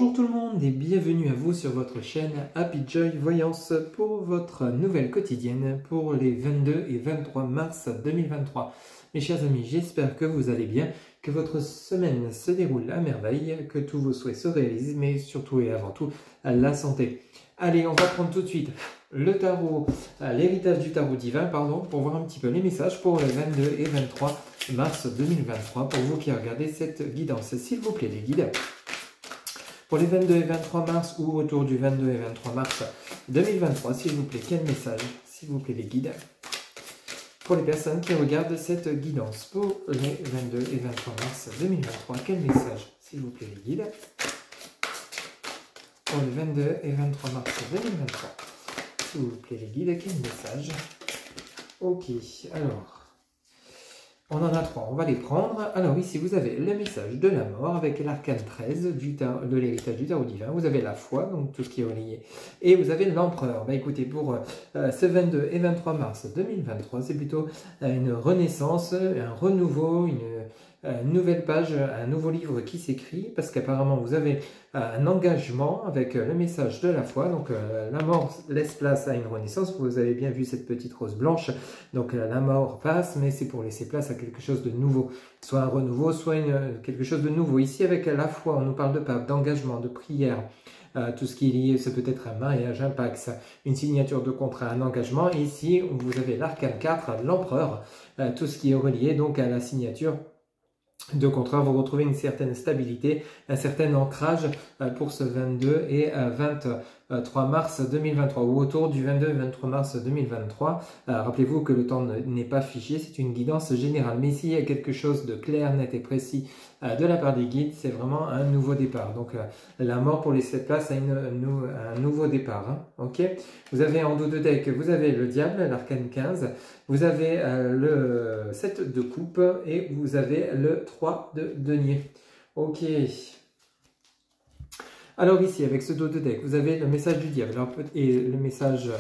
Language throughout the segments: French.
Bonjour tout le monde et bienvenue à vous sur votre chaîne Happy Joy Voyance pour votre nouvelle quotidienne pour les 22 et 23 mars 2023. Mes chers amis, j'espère que vous allez bien, que votre semaine se déroule à merveille, que tous vos souhaits se réalisent, mais surtout et avant tout la santé. Allez, on va prendre tout de suite le tarot, l'héritage du tarot divin, pardon, pour voir un petit peu les messages pour les 22 et 23 mars 2023, pour vous qui regardez cette guidance. S'il vous plaît les guides, pour les 22 et 23 mars ou autour du 22 et 23 mars 2023, s'il vous plaît, quel message, s'il vous plaît les guides, pour les personnes qui regardent cette guidance pour les 22 et 23 mars 2023, quel message, s'il vous plaît les guides, pour les 22 et 23 mars 2023, s'il vous plaît les guides, quel message. Ok, alors, on en a trois, on va les prendre. Alors ici, vous avez le message de la mort avec l'arcane 13 de l'héritage du tarot divin. Vous avez la foi, donc tout ce qui est relié. Et vous avez l'empereur. Bah écoutez, pour ce 22 et 23 mars 2023, c'est plutôt une renaissance, un renouveau, une nouvelle page, un nouveau livre qui s'écrit, parce qu'apparemment vous avez un engagement avec le message de la foi. Donc la mort laisse place à une renaissance. Vous avez bien vu cette petite rose blanche, donc la mort passe, mais c'est pour laisser place à quelque chose de nouveau, soit un renouveau, soit quelque chose de nouveau. Ici avec la foi, on nous parle de pape, d'engagement, de prière. Tout ce qui est lié, c'est peut-être un mariage, un pax, une signature de contrat, un engagement. Et ici, vous avez l'arcane 4, l'empereur, tout ce qui est relié donc à la signature de contrat. Vous retrouvez une certaine stabilité, un certain ancrage pour ce 22 et 23 mars 2023 ou autour du 22 et 23 mars 2023. Rappelez-vous que le temps n'est pas figé, c'est une guidance générale. Mais ici, il y a quelque chose de clair, net et précis de la part des guides, c'est vraiment un nouveau départ. Donc la mort pour laisser place à un nouveau départ. Hein, ok. Vous avez en dos de deck, vous avez le diable, l'arcane 15, vous avez le 7 de coupe et vous avez le 3 de denier. Ok. Alors ici, avec ce dos de deck, vous avez le message du diable et le message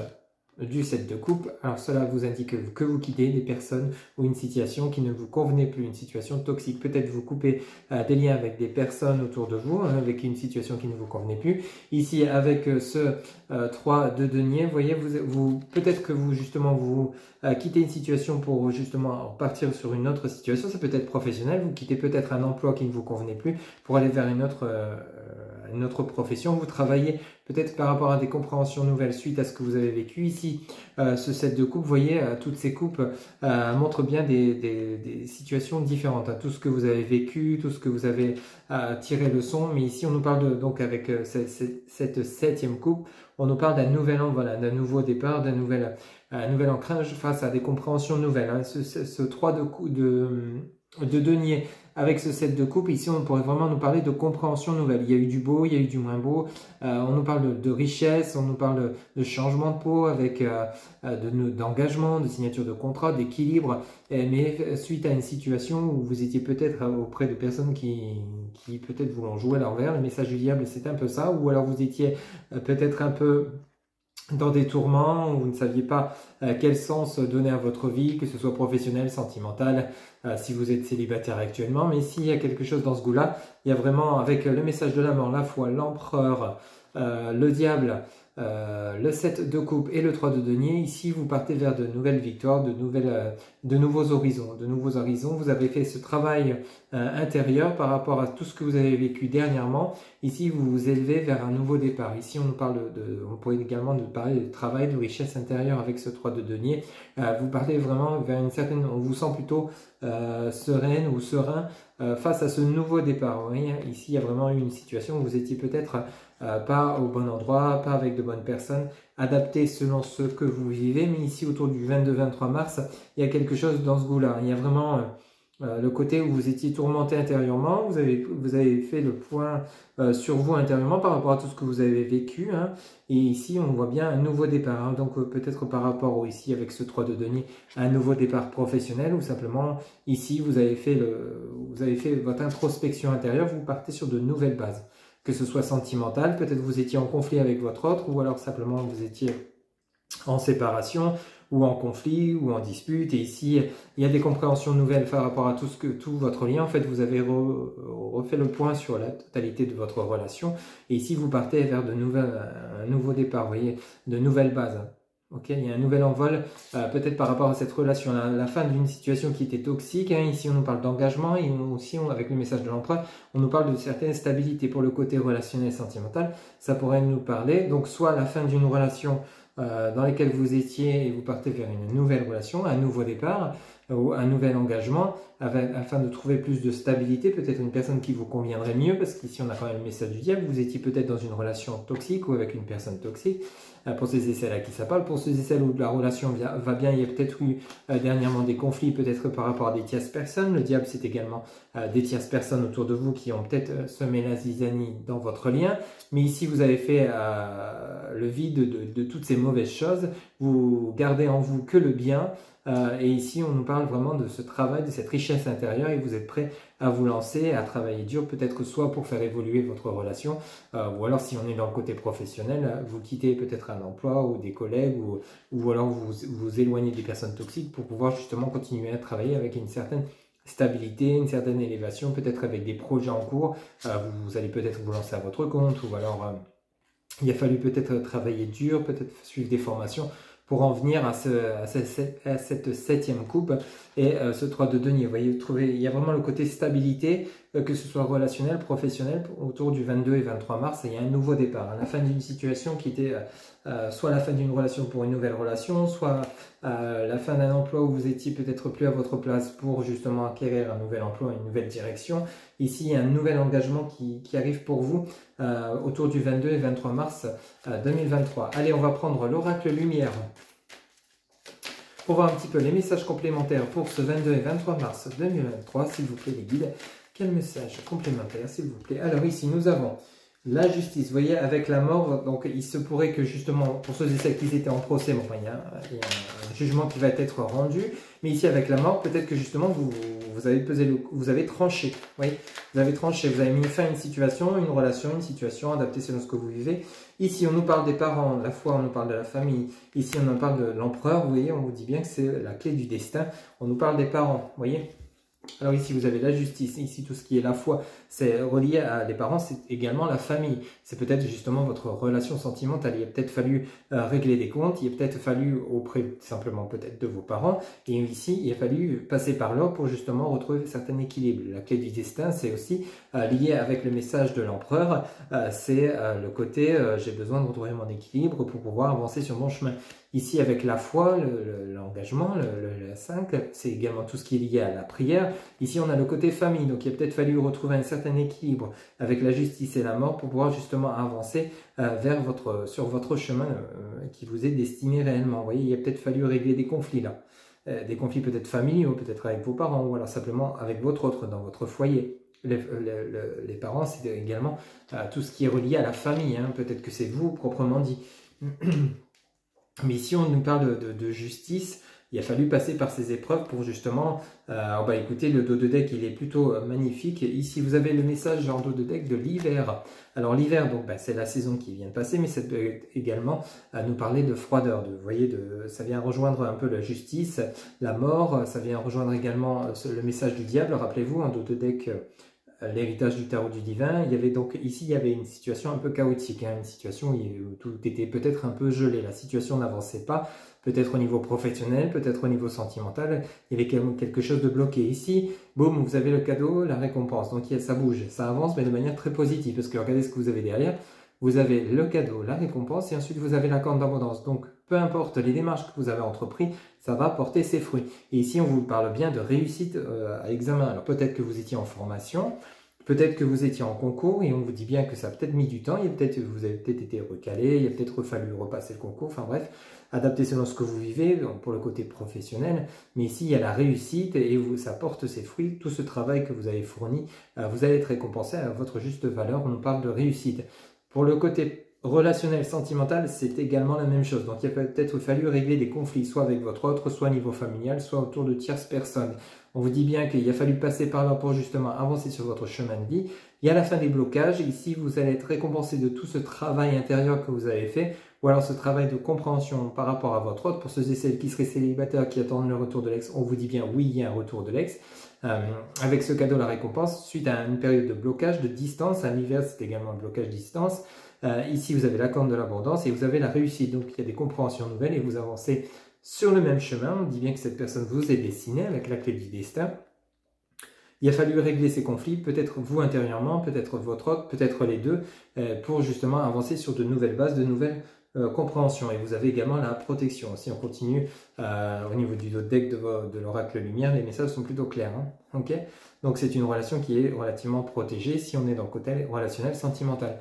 du 7 de coupe. Alors cela vous indique que vous quittez des personnes ou une situation qui ne vous convenait plus, une situation toxique. Peut-être vous coupez des liens avec des personnes autour de vous, hein, avec une situation qui ne vous convenait plus. Ici, avec ce 3 de denier, vous voyez, peut-être que vous justement vous quittez une situation pour justement partir sur une autre situation. Ça peut être professionnel, vous quittez peut-être un emploi qui ne vous convenait plus pour aller vers une autre profession. Vous travaillez peut-être par rapport à des compréhensions nouvelles suite à ce que vous avez vécu. Ici, ce 7 de coupe, vous voyez, toutes ces coupes montrent bien des situations différentes. Hein. Tout ce que vous avez vécu, tout ce que vous avez tiré leçon. Mais ici, on nous parle donc avec cette 7e coupe, on nous parle d'un nouvel an, voilà, d'un nouveau départ, d'un nouvel ancrage face à des compréhensions nouvelles. Hein. Ce 3 de denier avec ce 7 de coupe, ici on pourrait vraiment nous parler de compréhension nouvelle. Il y a eu du beau, il y a eu du moins beau, on nous parle de richesse, on nous parle de changement de peau avec d'engagement, de signature de contrat, d'équilibre, mais suite à une situation où vous étiez peut-être auprès de personnes qui peut-être vous l'ont joué à l'envers. Le message du diable, c'est un peu ça, ou alors vous étiez peut-être un peu dans des tourments, où vous ne saviez pas quel sens donner à votre vie, que ce soit professionnel, sentimental, si vous êtes célibataire actuellement. Mais s'il y a quelque chose dans ce goût-là, il y a vraiment avec le message de la mort, la foi, l'empereur, le diable, le 7 de coupe et le 3 de denier. Ici, vous partez vers de nouvelles victoires, de nouveaux horizons. Vous avez fait ce travail intérieur par rapport à tout ce que vous avez vécu dernièrement. Ici, vous vous élevez vers un nouveau départ. Ici, on nous parle on pourrait également nous parler de travail, de richesse intérieure avec ce 3 de denier. Vous partez vraiment vers une certaine, on vous sent plutôt sereine ou serein face à ce nouveau départ. Vous voyez, ici, il y a vraiment eu une situation où vous étiez peut-être pas au bon endroit, pas avec de bonnes personnes, adapté selon ce que vous vivez. Mais ici, autour du 22-23 mars, il y a quelque chose dans ce goût-là. Il y a vraiment le côté où vous étiez tourmenté intérieurement, vous avez fait le point sur vous intérieurement par rapport à tout ce que vous avez vécu. Hein. Et ici, on voit bien un nouveau départ. Hein. Donc peut-être par rapport ici avec ce 3 de denier, un nouveau départ professionnel, ou simplement ici, vous avez fait votre introspection intérieure, vous partez sur de nouvelles bases. Que ce soit sentimental, peut-être vous étiez en conflit avec votre autre, ou alors simplement vous étiez en séparation, ou en conflit ou en dispute. Et ici, il y a des compréhensions nouvelles par rapport à tout votre lien. En fait, vous avez refait le point sur la totalité de votre relation. Et ici, vous partez vers un nouveau départ, vous voyez, de nouvelles bases. Okay, il y a un nouvel envol, peut-être par rapport à cette relation, la fin d'une situation qui était toxique. Hein. Ici, on nous parle d'engagement et aussi, avec le message de l'empereur, on nous parle de certaines stabilités pour le côté relationnel sentimental. Ça pourrait nous parler, donc soit la fin d'une relation dans laquelle vous étiez et vous partez vers une nouvelle relation, un nouveau départ ou un nouvel engagement afin de trouver plus de stabilité, peut-être une personne qui vous conviendrait mieux, parce qu'ici on a quand même le message du diable, vous étiez peut-être dans une relation toxique ou avec une personne toxique. Pour ceux et celles à qui ça parle, pour ceux et celles où la relation va bien, il y a peut-être eu dernièrement des conflits, peut-être par rapport à des tierces personnes. Le diable, c'est également des tierces personnes autour de vous qui ont peut-être semé la zizanie dans votre lien. Mais ici, vous avez fait le vide de toutes ces mauvaises choses. Vous gardez en vous que le bien. Et ici, on nous parle vraiment de ce travail, de cette richesse intérieure, et vous êtes prêt à vous lancer, à travailler dur, peut-être soit pour faire évoluer votre relation, ou alors si on est dans le côté professionnel, vous quittez peut-être un emploi ou des collègues, ou alors vous éloignez des personnes toxiques pour pouvoir justement continuer à travailler avec une certaine stabilité, une certaine élévation, peut-être avec des projets en cours. Vous allez peut-être vous lancer à votre compte, ou alors il a fallu peut-être travailler dur, peut-être suivre des formations pour en venir à cette septième coupe et ce 3 de denier. Vous voyez, il y a vraiment le côté stabilité, que ce soit relationnel, professionnel, autour du 22 et 23 mars, et il y a un nouveau départ, la fin d'une situation qui était soit la fin d'une relation pour une nouvelle relation, soit la fin d'un emploi où vous étiez peut-être plus à votre place pour justement acquérir un nouvel emploi, une nouvelle direction. Ici, il y a un nouvel engagement qui arrive pour vous autour du 22 et 23 mars 2023. Allez, on va prendre l'oracle lumière pour voir un petit peu les messages complémentaires pour ce 22 et 23 mars 2023. S'il vous plaît, les guides, quel message complémentaire, s'il vous plaît? Alors ici, nous avons la justice, vous voyez, avec la mort. Donc il se pourrait que justement, pour ceux et celles qui étaient en procès, bon, enfin, il y a un jugement qui va être rendu. Mais ici, avec la mort, peut-être que justement, vous avez tranché. Oui, vous avez tranché, vous avez mis fin à une situation, une relation, une situation adaptée selon ce que vous vivez. Ici, on nous parle des parents, la foi, on nous parle de la famille. Ici, on nous parle de l'empereur, vous voyez, on vous dit bien que c'est la clé du destin. On nous parle des parents, vous voyez. Alors ici, vous avez la justice. Ici, tout ce qui est la foi, c'est relié à les parents, c'est également la famille. C'est peut-être justement votre relation sentimentale. Il a peut-être fallu régler des comptes, il a peut-être fallu auprès simplement peut-être de vos parents. Et ici, il a fallu passer par là pour justement retrouver un certain équilibre. La clé du destin, c'est aussi lié avec le message de l'empereur. C'est le côté j'ai besoin de retrouver mon équilibre pour pouvoir avancer sur mon chemin. Ici, avec la foi, l'engagement, le 5, c'est également tout ce qui est lié à la prière. Ici, on a le côté famille, donc il a peut-être fallu retrouver un certain équilibre avec la justice et la mort pour pouvoir justement avancer sur votre chemin qui vous est destiné réellement. Vous voyez, il a peut-être fallu régler des conflits là. Des conflits peut-être familiaux, peut-être avec vos parents, ou alors simplement avec votre autre dans votre foyer. Les parents, c'est également tout ce qui est relié à la famille. Hein. Peut-être que c'est vous, proprement dit. Mais ici, on nous parle de justice. Il a fallu passer par ces épreuves pour justement... écoutez, le dos de deck, il est plutôt magnifique. Ici, vous avez le message en dos de deck de l'hiver. Alors, l'hiver, donc, c'est la saison qui vient de passer, mais ça peut également nous parler de froideur. Vous voyez, ça vient rejoindre un peu la justice, la mort. Ça vient rejoindre également le message du diable. Rappelez-vous, en dos de deck... l'héritage du tarot du divin, il y avait donc ici il y avait une situation un peu chaotique, hein, une situation où tout était peut-être un peu gelé, la situation n'avançait pas, peut-être au niveau professionnel, peut-être au niveau sentimental, il y avait quelque chose de bloqué. Ici, boum, vous avez le cadeau, la récompense, donc ça bouge, ça avance, mais de manière très positive, parce que regardez ce que vous avez derrière, vous avez le cadeau, la récompense, et ensuite vous avez la corne d'abondance. Donc, peu importe les démarches que vous avez entreprises, ça va porter ses fruits. Et ici, on vous parle bien de réussite à l'examen. Alors, peut-être que vous étiez en formation, peut-être que vous étiez en concours, et on vous dit bien que ça a peut-être mis du temps, vous avez peut-être été recalé, il a peut-être fallu repasser le concours, enfin bref, adapter selon ce que vous vivez, pour le côté professionnel. Mais ici, il y a la réussite, et ça porte ses fruits. Tout ce travail que vous avez fourni, vous allez être récompensé à votre juste valeur. On nous parle de réussite. Pour le côté relationnel, sentimental, c'est également la même chose. Donc, il a peut-être fallu régler des conflits, soit avec votre autre, soit au niveau familial, soit autour de tierces personnes. On vous dit bien qu'il a fallu passer par là pour justement avancer sur votre chemin de vie. Il y a la fin des blocages. Ici, vous allez être récompensé de tout ce travail intérieur que vous avez fait ou alors ce travail de compréhension par rapport à votre autre. Pour ceux et celles qui seraient célibataires, qui attendent le retour de l'ex, on vous dit bien oui, il y a un retour de l'ex. Avec ce cadeau, la récompense, suite à une période de blocage, de distance, à l'hiver c'est également le blocage distance. Ici vous avez la corne de l'abondance et vous avez la réussite, donc il y a des compréhensions nouvelles et vous avancez sur le même chemin. On dit bien que cette personne vous est destinée avec la clé du destin. Il a fallu régler ces conflits, peut-être vous intérieurement, peut-être votre autre, peut-être les deux, pour justement avancer sur de nouvelles bases, de nouvelles compréhensions. Et vous avez également la protection. Si on continue au niveau du deck de l'oracle lumière, les messages sont plutôt clairs. Hein, okay, donc c'est une relation qui est relativement protégée si on est dans le côté relationnel sentimental.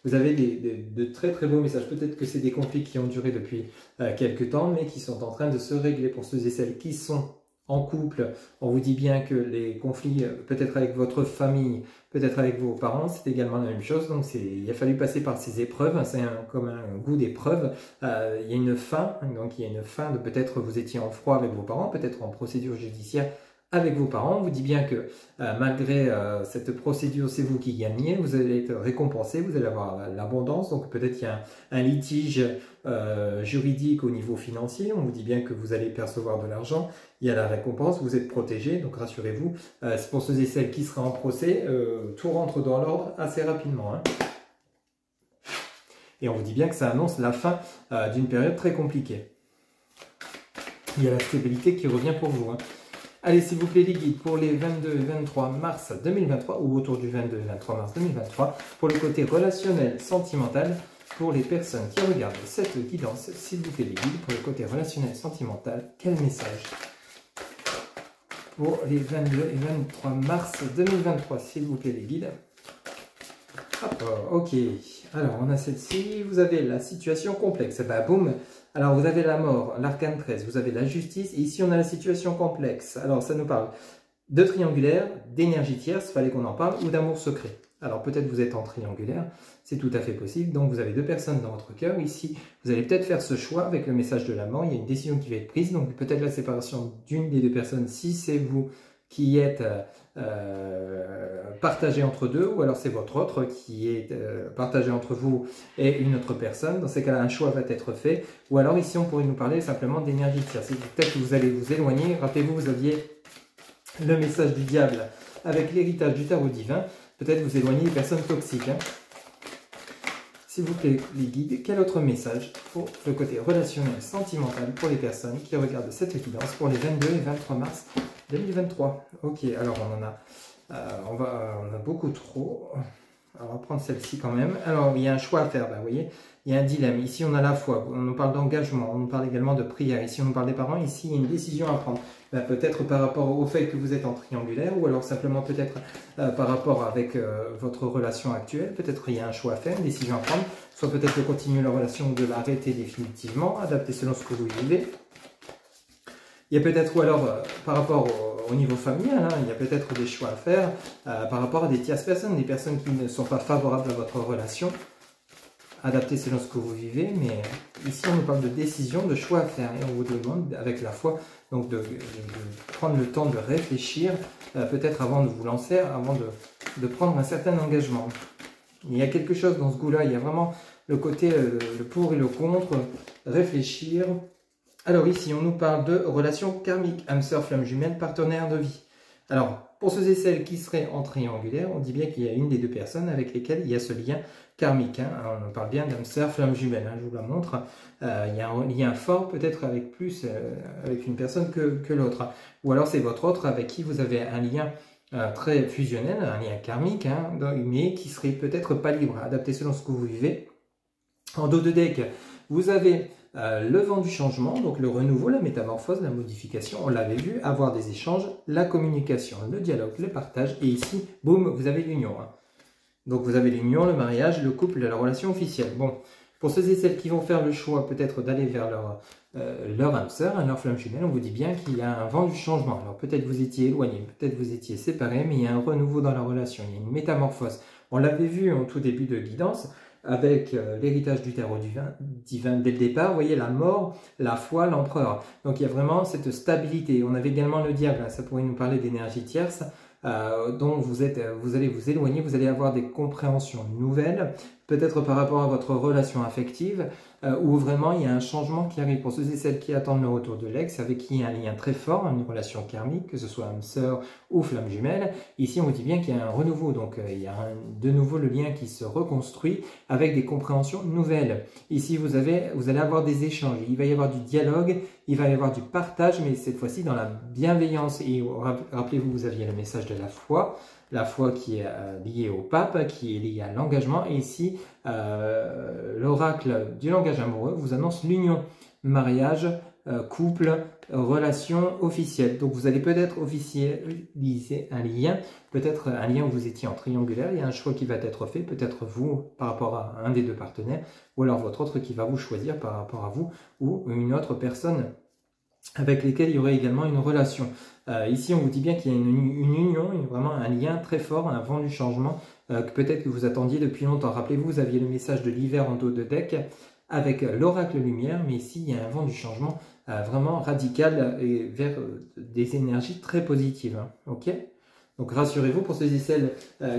Vous avez de très très beaux messages. Peut-être que c'est des conflits qui ont duré depuis quelques temps, mais qui sont en train de se régler. Pour ceux et celles qui sont en couple, on vous dit bien que les conflits, peut-être avec votre famille, peut-être avec vos parents, c'est également la même chose. Donc il a fallu passer par ces épreuves, c'est comme un goût d'épreuve. Il y a une fin, donc il y a une fin de peut-être vous étiez en froid avec vos parents, peut-être en procédure judiciaire avec vos parents. On vous dit bien que malgré cette procédure, c'est vous qui gagnez, vous allez être récompensé, vous allez avoir l'abondance, donc peut-être il y a un litige juridique au niveau financier, on vous dit bien que vous allez percevoir de l'argent, il y a la récompense, vous êtes protégé, donc rassurez-vous, c'est pour ceux et celles qui seraient en procès, tout rentre dans l'ordre assez rapidement. Hein. Et on vous dit bien que ça annonce la fin d'une période très compliquée. Il y a la stabilité qui revient pour vous. Hein. Allez, s'il vous plaît, les guides pour les 22 et 23 mars 2023 ou autour du 22 et 23 mars 2023 pour le côté relationnel, sentimental, pour les personnes qui regardent cette guidance. S'il vous plaît, les guides pour le côté relationnel, sentimental, quel message pour les 22 et 23 mars 2023, s'il vous plaît, les guides. Hop, ok. Alors, on a celle-ci. Vous avez la situation complexe. Bah, boum. Alors, vous avez la mort, l'arcane 13. Vous avez la justice. Et ici, on a la situation complexe. Alors, ça nous parle de triangulaire, d'énergie tierce, fallait qu'on en parle, ou d'amour secret. Alors, peut-être vous êtes en triangulaire. C'est tout à fait possible. Donc, vous avez deux personnes dans votre cœur. Ici, vous allez peut-être faire ce choix avec le message de la mort. Il y a une décision qui va être prise. Donc, peut-être la séparation d'une des deux personnes si c'est vous qui êtes partagé entre deux, ou alors c'est votre autre qui est partagé entre vous et une autre personne. Dans ces cas-là, un choix va être fait. Ou alors ici, on pourrait nous parler simplement d'énergie tierce. Peut-être que vous allez vous éloigner. Rappelez-vous, vous aviez le message du diable avec l'héritage du tarot divin. Peut-être vous éloignez des personnes toxiques. Hein. S'il vous plaît, les guides, quel autre message pour le côté relationnel, sentimental pour les personnes qui regardent cette guidance pour les 22 et 23 mars 2023. Ok, alors on a beaucoup trop. Alors on va prendre celle-ci quand même. Alors il y a un choix à faire, vous voyez, il y a un dilemme. Ici on a la foi, on nous parle d'engagement, on nous parle également de prière. Ici on nous parle des parents, ici il y a une décision à prendre. Peut-être par rapport au fait que vous êtes en triangulaire, ou alors simplement peut-être par rapport avec votre relation actuelle. Peut-être il y a un choix à faire, une décision à prendre. Soit peut-être de continuer la relation ou de l'arrêter définitivement, adapter selon ce que vous vivez. Il y a peut-être, ou alors par rapport au niveau familial, hein, il y a peut-être des choix à faire par rapport à des tierces personnes, des personnes qui ne sont pas favorables à votre relation. Adapter selon ce que vous vivez, mais ici on nous parle de décision, de choix à faire, et on vous demande avec la foi donc de prendre le temps de réfléchir, peut-être avant de vous lancer, avant de prendre un certain engagement. Il y a quelque chose dans ce goût-là, il y a vraiment le côté le pour et le contre, réfléchir. Alors ici on nous parle de relation karmique, âme sœur, flamme jumelle, partenaire de vie. Alors, pour ceux et celles qui seraient en triangulaire, on dit bien qu'il y a une des deux personnes avec lesquelles il y a ce lien karmique. Hein. On parle bien d'âme sœur, flamme jumelle, hein, je vous la montre. Il y a un lien fort, peut-être avec avec une personne que l'autre. Ou alors c'est votre autre avec qui vous avez un lien très fusionnel, un lien karmique, hein, mais qui serait peut-être pas libre, adapté selon ce que vous vivez. En dos de deck, vous avez le vent du changement, donc le renouveau, la métamorphose, la modification, on l'avait vu, avoir des échanges, la communication, le dialogue, le partage, et ici, boum, vous avez l'union. Hein. Donc vous avez l'union, le mariage, le couple, la relation officielle. Bon, pour ceux et celles qui vont faire le choix peut-être d'aller vers leur âme sœur, leur flamme jumelle, on vous dit bien qu'il y a un vent du changement. Alors peut-être vous étiez éloigné, peut-être vous étiez séparés, mais il y a un renouveau dans la relation, il y a une métamorphose. On l'avait vu en tout début de guidance, avec l'héritage du tarot divin dès le départ, vous voyez la mort, la foi, l'empereur. Donc il y a vraiment cette stabilité. On avait également le diable, ça pourrait nous parler d'énergie tierce, dont vous allez vous éloigner, vous allez avoir des compréhensions nouvelles, peut-être par rapport à votre relation affective, où vraiment il y a un changement qui arrive pour ceux et celles qui attendent le retour de l'ex, avec qui il y a un lien très fort, une relation karmique, que ce soit âme sœur ou flamme jumelle. Ici on vous dit bien qu'il y a un renouveau, donc il y a de nouveau le lien qui se reconstruit avec des compréhensions nouvelles. Ici vous allez avoir des échanges, il va y avoir du dialogue, il va y avoir du partage, mais cette fois-ci dans la bienveillance. Et rappelez-vous, vous aviez le message de la foi qui est liée au pape, qui est liée à l'engagement. Et ici, l'oracle du langage amoureux vous annonce l'union, mariage, couple, relation officielle. Donc vous allez peut-être officialiser un lien, peut-être un lien où vous étiez en triangulaire, il y a un choix qui va être fait, peut-être vous par rapport à un des deux partenaires, ou alors votre autre qui va vous choisir par rapport à vous, ou une autre personne avec lesquelles il y aurait également une relation. Ici, on vous dit bien qu'il y a une union, vraiment un lien très fort, un vent du changement, que peut-être que vous attendiez depuis longtemps. Rappelez-vous, vous aviez le message de l'hiver en dos de deck, avec l'oracle lumière, mais ici, il y a un vent du changement vraiment radical et vers des énergies très positives. Hein, ok ? Donc rassurez-vous, pour ceux et celles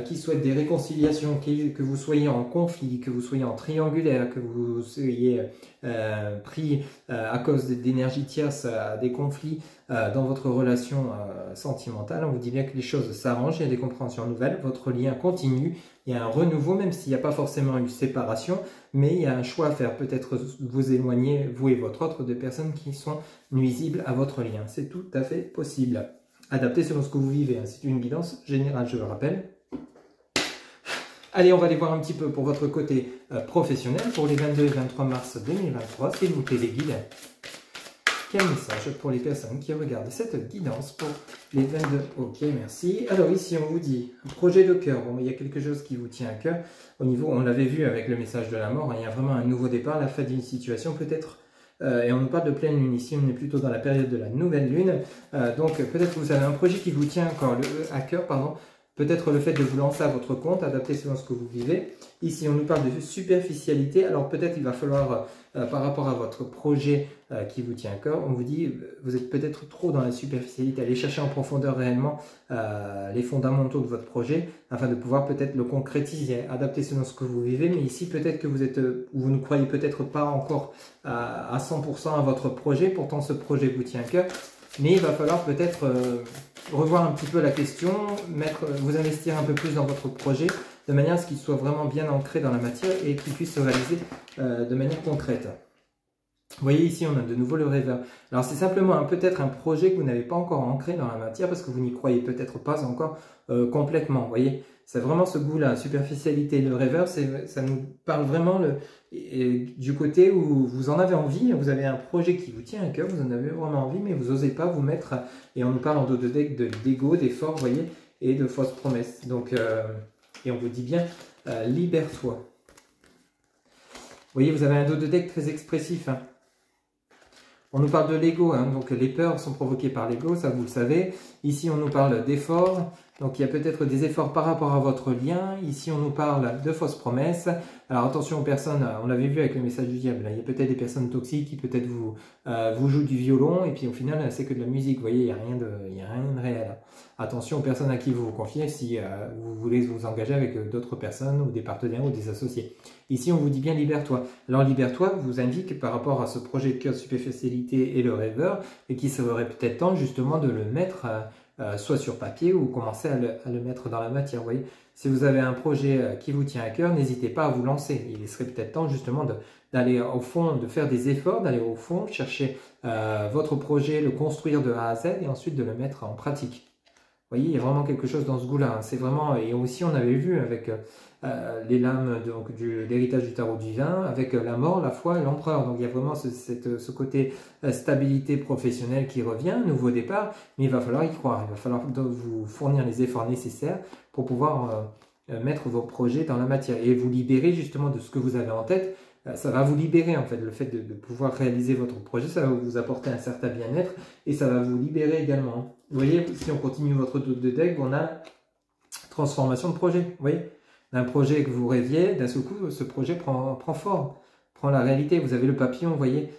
qui souhaitent des réconciliations, que vous soyez en conflit, que vous soyez en triangulaire, que vous soyez pris à cause d'énergie tierce à des conflits dans votre relation sentimentale, on vous dit bien que les choses s'arrangent, il y a des compréhensions nouvelles, votre lien continue, il y a un renouveau, même s'il n'y a pas forcément eu séparation, mais il y a un choix à faire, peut-être vous éloigner, vous et votre autre, de personnes qui sont nuisibles à votre lien. C'est tout à fait possible. Adapté selon ce que vous vivez. C'est une guidance générale, je le rappelle. Allez, on va aller voir un petit peu pour votre côté professionnel pour les 22 et 23 mars 2023. S'il vous plaît, les guides. Quel message pour les personnes qui regardent cette guidance pour les 22? Ok, merci. Alors ici, on vous dit un projet de cœur. Bon, il y a quelque chose qui vous tient à cœur. Au niveau, on l'avait vu avec le message de la mort, hein, il y a vraiment un nouveau départ, la fin d'une situation peut-être. Et on nous parle de pleine lune ici, on est plutôt dans la période de la nouvelle lune. Donc peut-être que vous avez un projet qui vous tient encore à cœur, pardon. Peut-être le fait de vous lancer à votre compte, adapté selon ce que vous vivez. Ici, on nous parle de superficialité. Alors peut-être il va falloir, par rapport à votre projet qui vous tient à cœur, on vous dit, vous êtes peut-être trop dans la superficialité. Allez chercher en profondeur réellement les fondamentaux de votre projet afin de pouvoir peut-être le concrétiser, adapté selon ce que vous vivez. Mais ici, peut-être que vous ne croyez peut-être pas encore à 100% à votre projet. Pourtant, ce projet vous tient à cœur. Mais il va falloir peut-être revoir un petit peu la question, vous investir un peu plus dans votre projet, de manière à ce qu'il soit vraiment bien ancré dans la matière et qu'il puisse se réaliser de manière concrète. Vous voyez ici, on a de nouveau le rêveur. Alors c'est simplement peut-être un projet que vous n'avez pas encore ancré dans la matière parce que vous n'y croyez peut-être pas encore complètement. Vous voyez, c'est vraiment ce goût-là, superficialité. Le rêveur, ça nous parle vraiment du côté où vous en avez envie, vous avez un projet qui vous tient à cœur, vous en avez vraiment envie, mais vous n'osez pas vous mettre, et on nous parle en dos de deck d'ego, d'effort, vous voyez, et de fausses promesses. Donc, et on vous dit bien, libère-toi. Vous voyez, vous avez un dos de deck très expressif, hein. On nous parle de l'ego, hein, donc les peurs sont provoquées par l'ego, ça vous le savez. Ici, on nous parle d'efforts, donc il y a peut-être des efforts par rapport à votre lien. Ici, on nous parle de fausses promesses. Alors attention aux personnes, on l'avait vu avec le message du diable, il y a peut-être des personnes toxiques qui peut-être vous jouent du violon et puis au final, c'est que de la musique, vous voyez, il n'y a rien de réel. Attention aux personnes à qui vous vous confiez si vous voulez vous engager avec d'autres personnes ou des partenaires ou des associés. Ici, on vous dit bien libère-toi. Alors libère-toi vous indique par rapport à ce projet de cœur de superficialité et le rêveur, et qui serait peut-être temps justement de le mettre soit sur papier ou commencer à le mettre dans la matière. Vous voyez, si vous avez un projet qui vous tient à cœur, n'hésitez pas à vous lancer. Il serait peut-être temps justement d'aller au fond, de faire des efforts, d'aller au fond, chercher votre projet, le construire de A à Z et ensuite de le mettre en pratique. Vous voyez, il y a vraiment quelque chose dans ce goût-là. Hein. C'est vraiment, et aussi on avait vu avec les lames de l'héritage du tarot divin, avec la mort, la foi et l'empereur. Donc il y a vraiment ce côté stabilité professionnelle qui revient, nouveau départ, mais il va falloir y croire. Il va falloir vous fournir les efforts nécessaires pour pouvoir mettre vos projets dans la matière et vous libérer justement de ce que vous avez en tête. Ça va vous libérer en fait, le fait de pouvoir réaliser votre projet, ça va vous apporter un certain bien-être et ça va vous libérer également. Vous voyez, si on continue votre dos de deck, on a transformation de projet. Vous voyez, d'un projet que vous rêviez, d'un seul coup, ce projet prend forme, prend la réalité. Vous avez le papillon, vous voyez,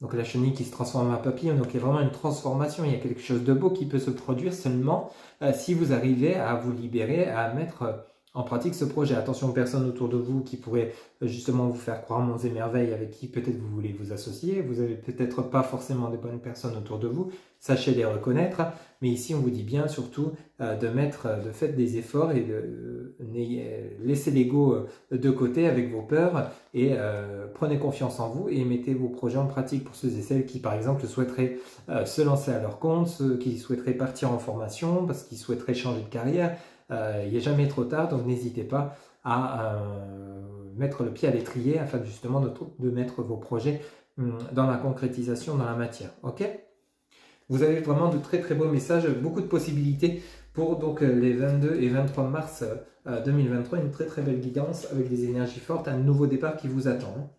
Donc la chenille qui se transforme en papillon, donc il y a vraiment une transformation, il y a quelque chose de beau qui peut se produire seulement si vous arrivez à vous libérer, à mettre en pratique ce projet. Attention aux personnes autour de vous qui pourraient justement vous faire croire monts et merveilles, avec qui peut-être vous voulez vous associer. Vous n'avez peut-être pas forcément de bonnes personnes autour de vous, sachez les reconnaître. Mais ici on vous dit bien surtout de faire des efforts et de laisser l'ego de côté avec vos peurs et prenez confiance en vous et mettez vos projets en pratique pour ceux et celles qui par exemple souhaiteraient se lancer à leur compte, ceux qui souhaiteraient partir en formation parce qu'ils souhaiteraient changer de carrière. Il n'est jamais trop tard, donc n'hésitez pas à mettre le pied à l'étrier afin justement de mettre vos projets dans la concrétisation, dans la matière. Ok ? Vous avez vraiment de très très beaux messages, beaucoup de possibilités pour donc les 22 et 23 mars 2023, une très très belle guidance avec des énergies fortes, un nouveau départ qui vous attend.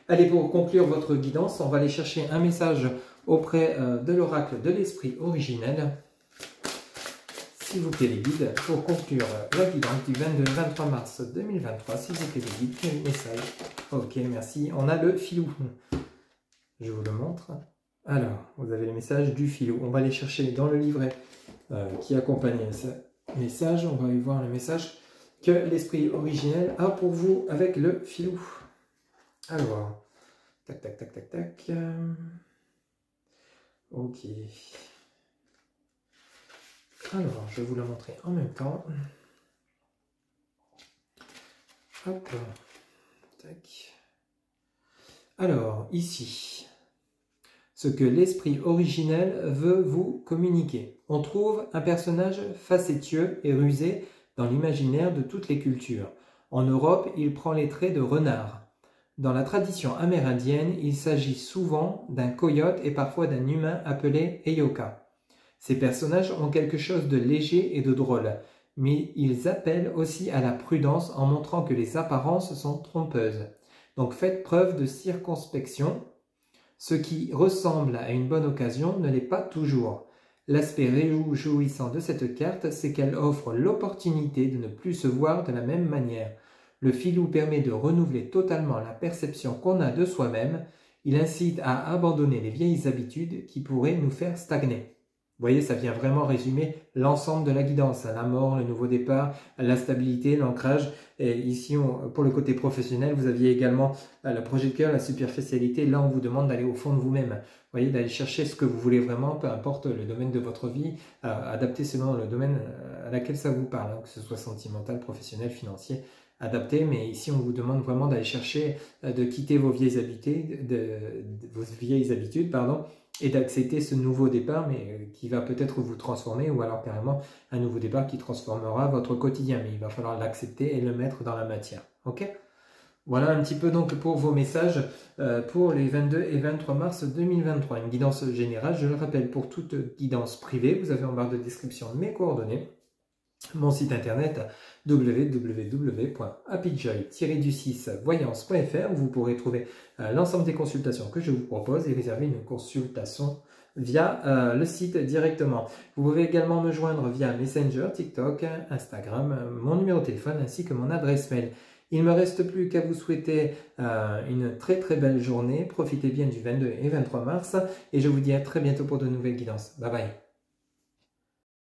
Allez, pour conclure votre guidance, on va aller chercher un message auprès de l'oracle de l'esprit originel. S'il vous plaît les guides, pour conclure la guidance du 22 et 23 mars 2023, s'il vous plaît les guides, quel message? Ok, merci. On a le filou. Je vous le montre. Alors, vous avez le message du filou. On va aller chercher dans le livret qui accompagne ce message. On va aller voir le message que l'esprit originel a pour vous avec le filou. Alors, tac, tac, tac, tac, tac. Ok. Alors, je vais vous la montrer en même temps. Hop. Tac. Alors, ici, ce que l'esprit originel veut vous communiquer. On trouve un personnage facétieux et rusé dans l'imaginaire de toutes les cultures. En Europe, il prend les traits de renard. Dans la tradition amérindienne, il s'agit souvent d'un coyote et parfois d'un humain appelé Eyoka. Ces personnages ont quelque chose de léger et de drôle, mais ils appellent aussi à la prudence en montrant que les apparences sont trompeuses. Donc faites preuve de circonspection. Ce qui ressemble à une bonne occasion ne l'est pas toujours. L'aspect réjouissant de cette carte, c'est qu'elle offre l'opportunité de ne plus se voir de la même manière. Le filou permet de renouveler totalement la perception qu'on a de soi-même. Il incite à abandonner les vieilles habitudes qui pourraient nous faire stagner. Vous voyez, ça vient vraiment résumer l'ensemble de la guidance, la mort, le nouveau départ, la stabilité, l'ancrage. Et ici, pour le côté professionnel, vous aviez également le projet de cœur, la superficialité. Là, on vous demande d'aller au fond de vous-même. Vous voyez, d'aller chercher ce que vous voulez vraiment, peu importe le domaine de votre vie, adapté selon le domaine à laquelle ça vous parle, hein, que ce soit sentimental, professionnel, financier, adapté. Mais ici, on vous demande vraiment d'aller chercher, de quitter vos vieilles habitudes, et d'accepter ce nouveau départ, mais qui va peut-être vous transformer, ou alors carrément un nouveau départ qui transformera votre quotidien, mais il va falloir l'accepter et le mettre dans la matière. Ok ? Voilà un petit peu donc pour vos messages pour les 22 et 23 mars 2023. Une guidance générale, je le rappelle, pour toute guidance privée, vous avez en barre de description mes coordonnées, mon site internet www.happyjoy-voyance.fr où vous pourrez trouver l'ensemble des consultations que je vous propose et réserver une consultation via le site directement. Vous pouvez également me joindre via Messenger, TikTok, Instagram, mon numéro de téléphone ainsi que mon adresse mail. Il ne me reste plus qu'à vous souhaiter une très très belle journée. Profitez bien du 22 et 23 mars et je vous dis à très bientôt pour de nouvelles guidances. Bye bye.